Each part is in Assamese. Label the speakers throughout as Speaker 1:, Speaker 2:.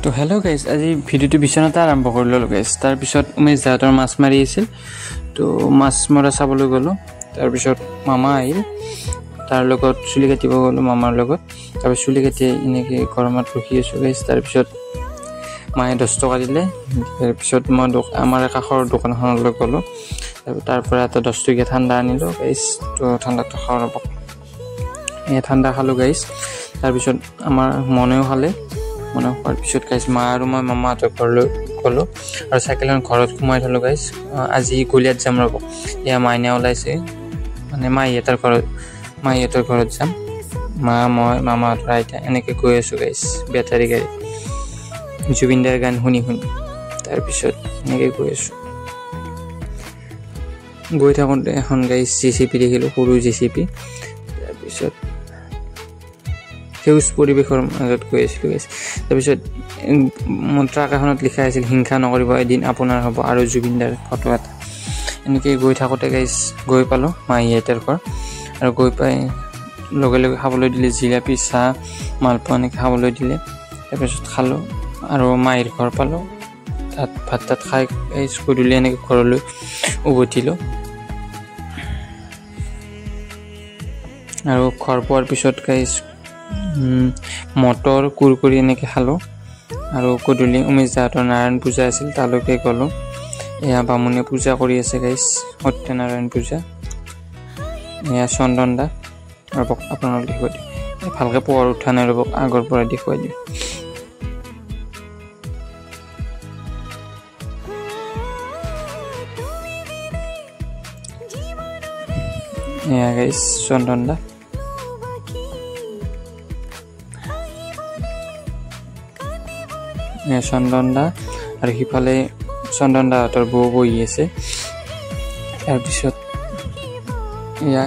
Speaker 1: তো হেল্ল' গাইজ, আজি ভিডিঅ'টো বিচনাতে আৰম্ভ কৰি ল'লোঁ গাইজ। তাৰপিছত উমেশ দাহঁতৰ মাছ মাৰি আছিল, তো মাছ মৰা চাবলৈ গ'লোঁ। তাৰপিছত মামা আহিল, তাৰ লগত চুলি কাটিব গ'লোঁ মামাৰ লগত। তাৰপিছত চুলি কাটি এনেকৈ গৰমত ৰখি আছোঁ গাইজ। তাৰপিছত মায়ে 10 টকা দিলে। তাৰপিছত মই আমাৰ কাষৰ দোকানখনলৈ গ'লোঁ। তাৰ পৰা এটা 10 টকীয়া ঠাণ্ডা আনিলোঁ গাইজ। তো ঠাণ্ডাটো খাওঁ ৰ'ব, ঠাণ্ডা খালোঁ গাইজ। তাৰপিছত আমাৰ মনেও খালে। মনে খোৱাৰ পিছত গাইজ মা আৰু মই মামাহঁতৰ ঘৰলৈ গ'লোঁ আৰু চাইকেলখন ঘৰত সোমাই থ'লোঁ গাইজ। আজি গলিয়াত যাম ৰ'ব, এয়া মাইনা ওলাইছে, মানে মাহীহঁতৰ ঘৰত যাম। মা, মই, মামাহঁতৰ আইতা এনেকৈ গৈ আছোঁ গাইজ বেটাৰী গাড়ী, জুবিন দাৰ গান শুনি শুনি। তাৰপিছত এনেকৈ গৈ আছোঁ। গৈ থাকোঁতে এখন গাইজ JCB দেখিলোঁ, সৰু JCB। তাৰপিছত সেউজ পৰিৱেশৰ মাজত গৈ আছিলোঁ গাইজ। তাৰপিছত ট্ৰাক এখনত লিখা আছিল, হিংসা নকৰিব এদিন আপোনাৰ হ'ব, আৰু জুবিনদাৰ ফটো এটা। এনেকৈ গৈ থাকোঁতে গাইজ গৈ পালোঁ মাহীহঁতৰ ঘৰ, আৰু গৈ পাই লগে লগে খাবলৈ দিলে জিলাপি, চাহ, মালপোৱা এনেকৈ খাবলৈ দিলে। তাৰপিছত খালোঁ আৰু মাহীৰ ঘৰ পালোঁ। তাত ভাত খাই গধূলি এনেকৈ ঘৰলৈ উভতিলোঁ। আৰু ঘৰ পোৱাৰ পিছত গাইজ মটৰ, কুৰকুৰি এনেকৈ খালোঁ। আৰু গধূলি উমেশ দাহঁতৰ নাৰায়ণ পূজা আছিল, তালৈকে গ'লোঁ। এয়া বামুণে পূজা কৰি আছে গাইজ, সত্যনাৰায়ণ পূজা। এয়া চন্দন দা, ৰ'বক আপোনালোক দেখুৱাই দিওঁ, ভালকৈ পোহৰ উঠা নাই ৰ'বক, আগৰ পৰা দেখুৱাই দিওঁ। এয়া গাইজ চন্দন দা। চন্দন দা আৰু সিফালে চন্দন দাহঁতৰ বৌ বহি আছে। তাৰপিছত এয়া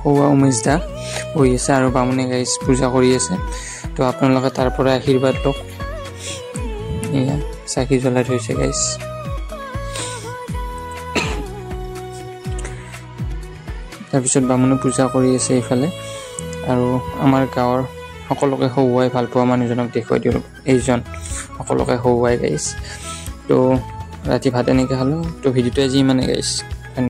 Speaker 1: সৌৱা উমেশ দা বহি আছে আৰু বামুণে গাইজ পূজা কৰি আছে। তো আপোনালোকে তাৰ পৰা আশীৰ্বাদ লওক। এয়া চাকি জ্বলাই থৈছে গাইজ। তাৰপিছত বামুণে পূজা কৰি আছে এইফালে, আৰু আমাৰ গাঁৱৰ সকলোকে হহুৱাই ভাল পোৱা মানুহজনক দেখুৱাই দিওঁ, এইজন সকলোকে হহুৱাই গাইজ। তো ৰাতি ভাত এনেকৈ খালোঁ। তো ভিডিঅ'টো আজি ইমানে গাইজ।